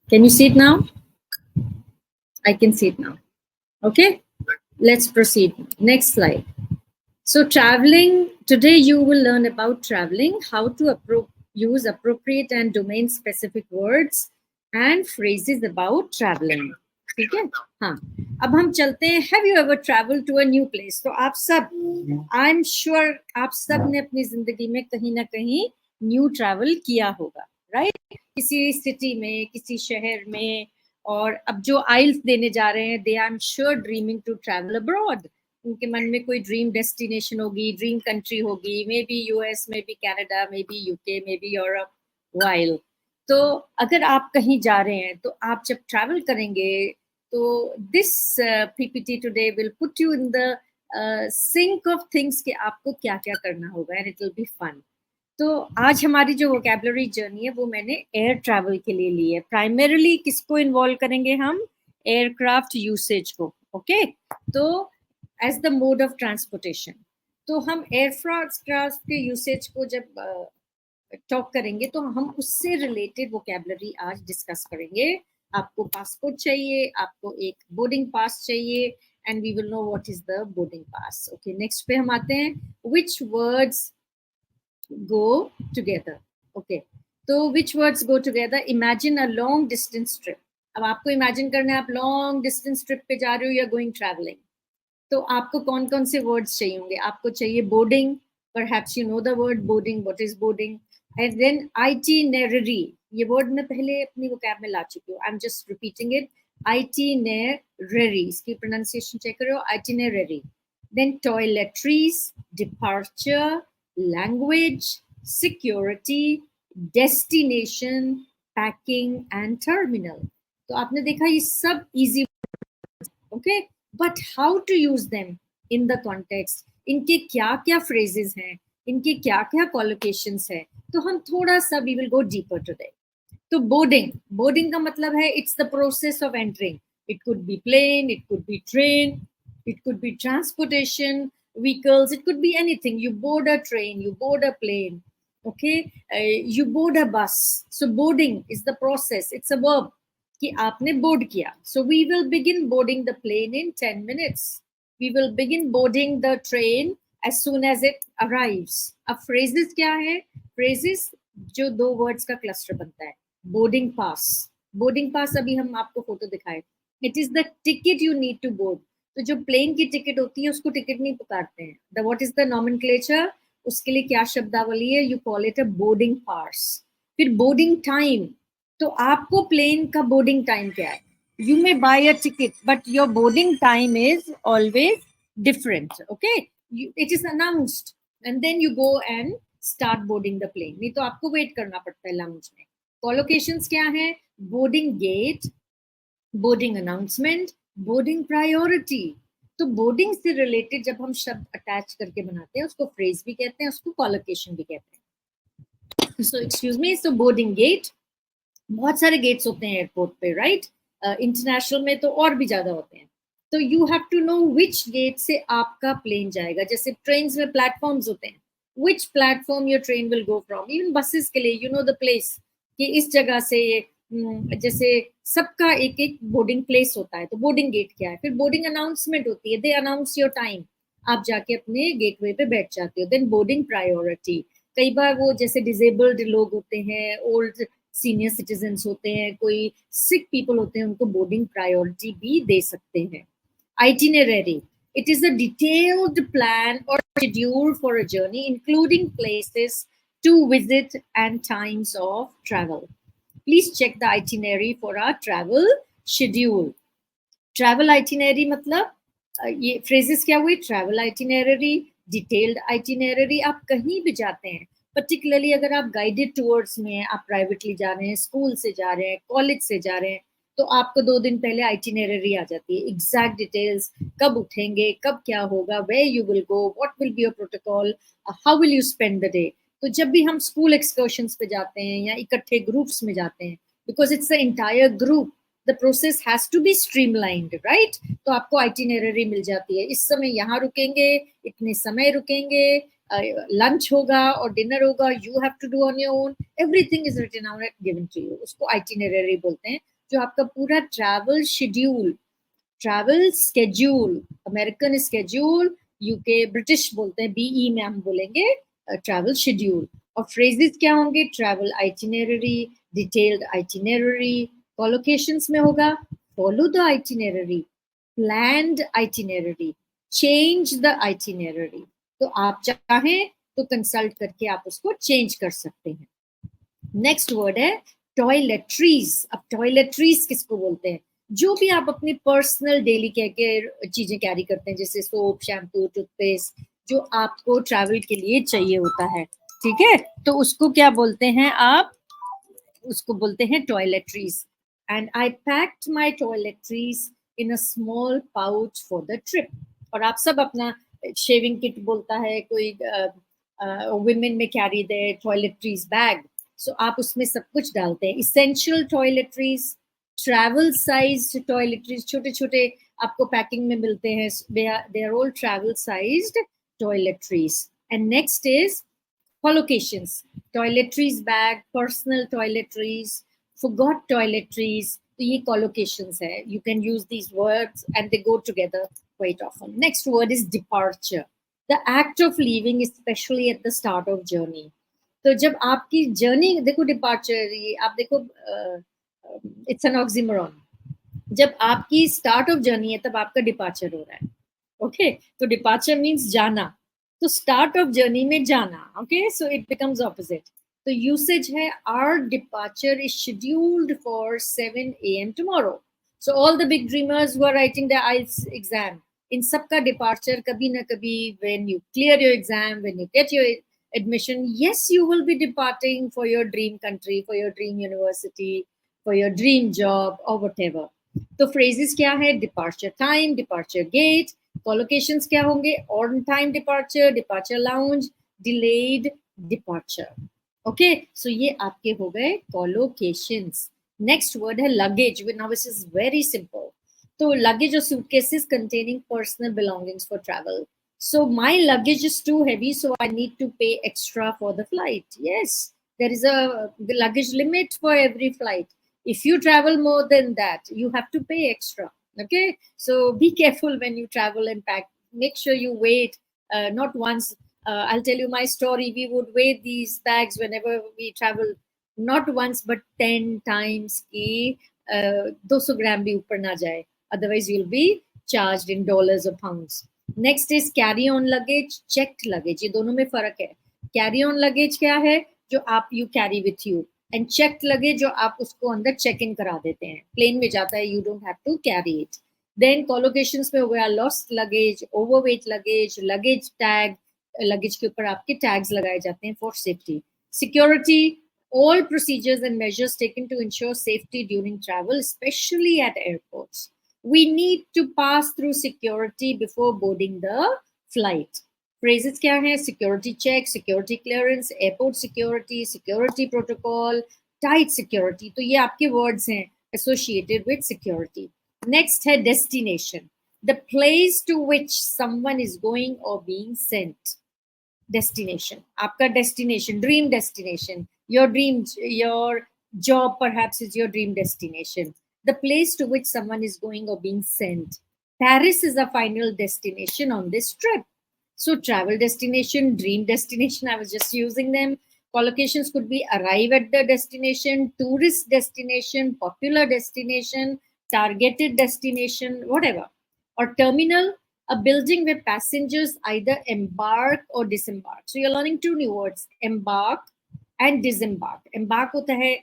Can you see it now? I can see it now. Okay, let's proceed. Next slide. So traveling, today you will learn about traveling, how to use appropriate and domain specific words and phrases about traveling. ठीक है? हाँ, अब हम चलते हैं. Have you ever traveled to a new place? तो आप सब, I'm sure आप सब ने अपनी जिंदगी में कहीं ना कहीं न्यू ट्रैवल किया होगा, राइट? किसी सिटी में, किसी शहर में. और अब जो आइल्स देने जा रहे हैं, they are sure dreaming to travel abroad. उनके मन में कोई ड्रीम डेस्टिनेशन होगी, ड्रीम कंट्री होगी, maybe US, maybe Canada, maybe UK, maybe Europe, while. तो अगर आप कहीं जा रहे हैं तो आप जब ट्रैवल करेंगे तो this PPT today will put you in the sync of things कि आपको क्या क्या करना होगा, and it will be fun. तो आज हमारी जो वोकैबुलरी जर्नी है वो मैंने एयर ट्रैवल के लिए ली है. प्राइमरीली किसको इन्वॉल्व करेंगे हम? एयरक्राफ्ट यूसेज को. ओके, तो as the mode of transportation. तो हम एयरक्राफ्ट के यूसेज को जब टॉक करेंगे तो हम उससे रिलेटेड वोकैबुलरी आज डिस्कस करेंगे. आपको पासपोर्ट चाहिए, आपको एक बोर्डिंग पास चाहिए, and we will know what is the boarding pass. Okay, next पे हम आते हैं. Which words go together? Okay, तो which words go together? Imagine a long distance trip. अब आपको imagine करना है आप long distance trip पे जा रहे हो या going traveling. तो आपको कौन कौन से words चाहिए होंगे? आपको चाहिए boarding. Perhaps you know the word boarding. What is boarding? And then itinerary. ये word मैं पहले अपनी vocab में ला चुकी हूँ. I'm just repeating it. Itinerary. इसकी pronunciation check करो. Itinerary. Then toiletries, departure, language, security, destination, packing and terminal. तो आपने देखा ये सब easy. Okay, but how to use them in the context? इनके क्या क्या phrases हैं, इनके क्या क्या collocations हैं, तो हम थोड़ा सा we will go deeper today. तो boarding का मतलब है it's the process of entering. It could be plane, it could be train, it could be transportation vehicles, it could be anything. You board a train, you board a plane, okay, you board a bus. So boarding is the process, it's a verb कि आपने board किया. So we will begin boarding the plane in 10 minutes. We will begin boarding the train as soon as it arrives. अब phrases क्या है? Phrases जो दो words का cluster बनता है. Boarding pass. Boarding pass अभी हम आपको फोटो दिखाए. It is the ticket you need to board. तो जो प्लेन की टिकट होती है उसको टिकट नहीं पुकारते हैं. The what is the nomenclature? उसके लिए क्या शब्दावली है? You call it a boarding pass. फिर बोर्डिंग टाइम. तो आपको प्लेन का बोर्डिंग टाइम क्या है? You may buy a ticket but your boarding time is always different. Okay, it is announced and then you go and start boarding the plane. नहीं तो आपको wait करना पड़ता है लाउंज में. कॉलोकेशंस क्या है? Boarding gate, boarding announcement, boarding priority. तो बोर्डिंग से रिलेटेड जब हम शब्द अटैच करके बनाते हैं उसको फ्रेज भी कहते हैं, उसको कॉलोकेशन भी कहते हैं. So excuse me. So boarding gate, बहुत सारे गेट्स होते हैं एयरपोर्ट पे, राइट? इंटरनेशनल में तो और भी ज्यादा होते हैं. तो you have to know which gate से आपका प्लेन जाएगा. जैसे ट्रेन में प्लेटफॉर्म्स होते हैं, which platform your train will go from. Even buses के लिए यू नो द प्लेस कि इस जगह से जैसे सबका एक एक बोर्डिंग प्लेस होता है. तो बोर्डिंग गेट क्या है? फिर बोर्डिंग अनाउंसमेंट होती है. दे अनाउंस योर टाइम, आप जाके अपने गेटवे पे बैठ जाते हो. Then boarding priority. कई बार वो जैसे डिसेबल्ड लोग होते हैं, ओल्ड सीनियर सिटीजन्स होते हैं, कोई सिक पीपल होते हैं, उनको बोर्डिंग प्रायोरिटी भी दे सकते हैं. Itinerary, it is a detailed plan or schedule for a journey including places to visit and times of travel. Please check the itinerary for our travel schedule. Travel itinerary मतलब ये phrases क्या हुई? Travel itinerary, detailed itinerary. आप कहीं भी जाते हैं, particularly अगर आप guided tours में हैं, आप privately जा रहे हैं, school से जा रहे हैं, college से जा रहे हैं, तो आपको 2 दिन पहले itinerary आ जाती है. Exact details, कब उठेंगे, कब क्या होगा, where you will go, what will be your protocol, how will you spend the day. तो जब भी हम स्कूल एक्सकर्शंस पे जाते हैं या इकट्ठे ग्रुप्स में जाते हैं, because it's the entire group, the process has to be streamlined, right? तो आपको आइटिनरी मिल जाती है. इस समय यहाँ रुकेंगे, इतने समय रुकेंगे, लंच होगा और डिनर होगा, you have to do on your own, everything is written out given to you. उसको आइटिनरी बोलते हैं. जो आपका पूरा travel schedule, American schedule, UK British बोलते हैं, बीई में हम बोलेंगे ट्रैवल शेड्यूल। और फ्रेजेस क्या होंगे? Travel itinerary, detailed itinerary. Collocations में होगा follow the itinerary, planned itinerary, change the itinerary. तो आप चाहें तो कंसल्ट करके आप उसको चेंज कर सकते हैं। नेक्स्ट वर्ड है टॉयलेटरीज। अब टॉयलेटरीज किसको बोलते हैं? जो भी आप अपनी पर्सनल डेली केयर चीजें कैरी करते हैं, जैसे सोप, शैम्पू, टूथपेस्ट, जो आपको ट्रैवल के लिए चाहिए होता है, ठीक है, तो उसको क्या बोलते हैं आप? उसको बोलते हैं toiletries. And I packed my toiletries in a small pouch for the trip. और आप सब अपना शेविंग किट बोलता है, कोई वुमेन में कैरी दे टॉयलेटरीज बैग, सो आप उसमें सब कुछ डालते हैं। Essential toiletries, travel size toiletries, छोटे छोटे आपको पैकिंग में मिलते हैं, they are all travel sized toiletries. And next is collocations, toiletries bag, personal toiletries, forgot toiletries. तो ये collocations है. You can use these words and they go together quite often. Next word is departure. The act of leaving, especially at the start of journey. तो जब आपकी journey, देखो departure, ये आप देखो, इट्स एन ऑक्सीमोरॉन। जब आपकी स्टार्ट ऑफ जर्नी है तब आपका डिपार्चर हो रहा है, ओके? तो डिपार्चर मीन्स जाना, तो स्टार्ट ऑफ जर्नी में जाना, okay? So it becomes opposite. तो यूसेज है our departure is scheduled for 7 AM tomorrow. So all the big dreamers who are writing the IELTS exam, इन सबका डिपार्चर कभी ना कभी, when you clear your exam, when you get your admission, yes, you will be departing for your dream country, for your dream university, for your dream job or whatever. तो phrases क्या है? departure time, departure gate. Collocations क्या होंगे? on time departure, departure lounge, delayed departure. Okay, so ये आपके हो गए collocations. Next word है luggage. Now this is very simple. तो luggage or suitcases containing personal belongings for travel. So my luggage is too heavy, so I need to pay extra for the flight. Yes, there is the luggage limit for every flight. If you travel more than that, you have to pay extra. Okay, so be careful when you travel and pack. Make sure you wait, not once. I'll tell you my story. We would weigh these bags whenever we travel, not once but 10 times कि 200 ग्राम भी ऊपर ना जाए, otherwise you'll be charged in dollars or pounds. Next is carry on luggage, checked luggage. ये दोनों में फर्क है। कैरी ऑन लगेज क्या है? जो आप you carry with you, and checked luggage जो आप उसको अंदर चेक इन करा देते हैं, प्लेन में जाता है, you don't have to carry it. Then collocations में हो गया lost luggage, overweight luggage, luggage tag, luggage के ऊपर आपके टैग्स लगाए जाते हैं for safety. Security, all procedures and measures taken to ensure safety during travel, especially at airports. We need to pass through security before boarding the flight. Phrases क्या हैं? Security check, security clearance, airport security, security protocol, tight security. तो ये आपके words हैं associated with security. Next है destination, the place to which someone is going or being sent. Destination, आपका destination, dream destination, your dream, your job perhaps is your dream destination. The place to which someone is going or being sent. Paris is a final destination on this trip. So travel destination, dream destination, I was just using them. Collocations could be arrive at the destination, tourist destination, popular destination, targeted destination, whatever. Or terminal, a building where passengers either embark or disembark. So you're learning two new words, embark and disembark. Embark होता है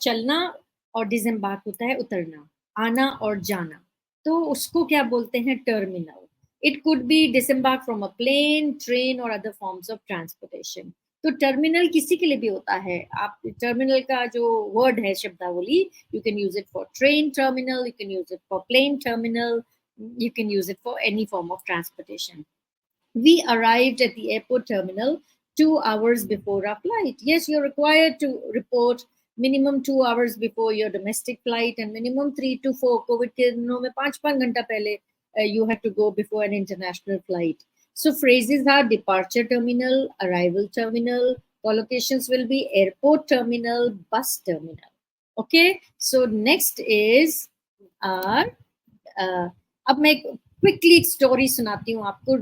चलना, और डिसएम्बार्क होता है उतरना, आना और जाना। तो उसको क्या बोलते हैं? Terminal. It could be disembark from a plane, train और अदर फॉर्म्स ऑफ ट्रांसपोर्टेशन। तो टर्मिनल किसी के लिए भी होता है। आप टर्मिनल का जो वर्ड है, शब्दावली, you can use it for train terminal, you can use it for plane terminal, you can use it for any form of transportation. We arrived at the airport terminal 2 hours before our flight. Yes, you're required to report minimum 2 hours before your domestic flight and minimum 3 to 4. COVID के दिनों में 5 घंटा पहले you had to go before an international flight. So phrases are departure terminal, arrival terminal. Collocations will be airport terminal, bus terminal. Okay, so next is our अब मैं quickly एक story सुनाती हूँ आपको,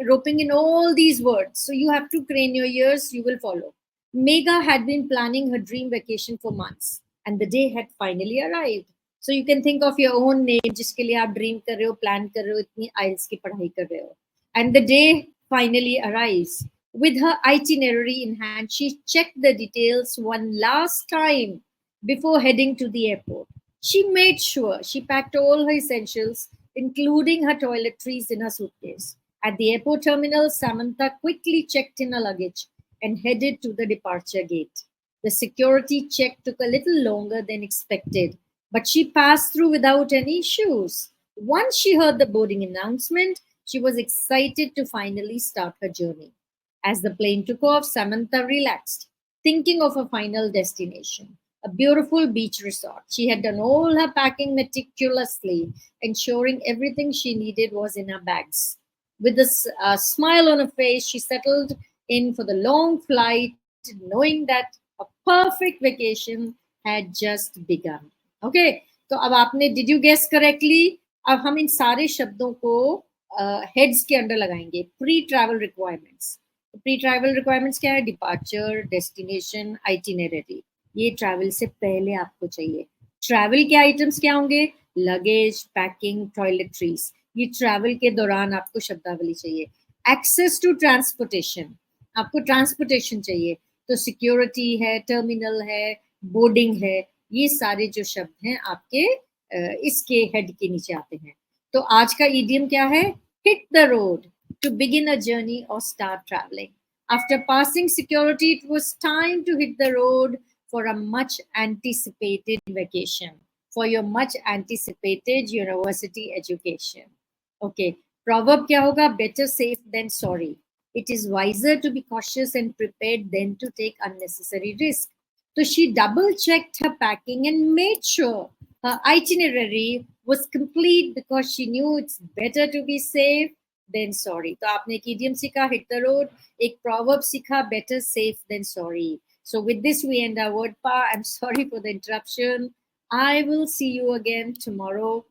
roping in all these words, so you have to crane your ears, you will follow. Megha had been planning her dream vacation for months, and the day had finally arrived. So you can think of your own name जिसके लिए आप dream कर रहे हो, plan कर रहे हो, इतनी IELTS की पढ़ाई कर रहे हो, and the day finally arrives. With her itinerary in hand, she checked the details one last time before heading to the airport. She made sure she packed all her essentials, including her toiletries, in her suitcase. At the airport terminal, Samantha quickly checked in her luggage and headed to the departure gate. The security check took a little longer than expected, but she passed through without any issues. Once she heard the boarding announcement, she was excited to finally start her journey. As the plane took off, Samantha relaxed, thinking of her final destination, a beautiful beach resort. She had done all her packing meticulously, ensuring everything she needed was in her bags. With a smile on her face, she settled in for the long flight, knowing that a perfect vacation had just begun. Okay, तो अब आपने did you guess correctly? अब हम इन सारे शब्दों को heads के under लगाएंगे. Pre travel requirements. Pre travel requirements क्या है? Departure, destination, itinerary. ये ट्रैवल से पहले आपको चाहिए. ट्रैवल के आइटम्स क्या होंगे? Luggage, packing, toiletries. ये ट्रैवल के दौरान आपको शब्दावली चाहिए. एक्सेस टू ट्रांसपोर्टेशन, आपको ट्रांसपोर्टेशन चाहिए, तो सिक्योरिटी है, टर्मिनल है, बोर्डिंग है, ये सारे जो शब्द हैं आपके इसके हेड के नीचे आते हैं. तो आज का ईडियम क्या है? Hit the road to begin a journey or start traveling. After passing security, it was time to hit the road for a much anticipated vacation, for your much anticipated university education. Okay, proverb क्या होगा? Better safe than sorry. It is wiser to be cautious and prepared than to take unnecessary risk. So she double checked her packing and made sure her itinerary was complete because she knew it's better to be safe than sorry. तो आपने एक idiom सीखा, hit the road, एक proverb सीखा, better safe than sorry. So with this we end our word pa. I'm sorry for the interruption. I will see you again tomorrow,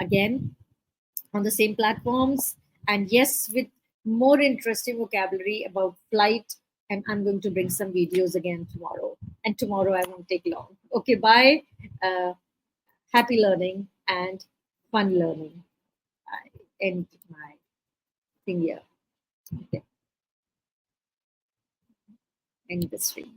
again on the same platforms, and yes, with more interesting vocabulary about flight. And I'm going to bring some videos again tomorrow. And tomorrow I won't take long. Okay, bye. Happy learning and fun learning. I end my thing here. Okay. End the stream.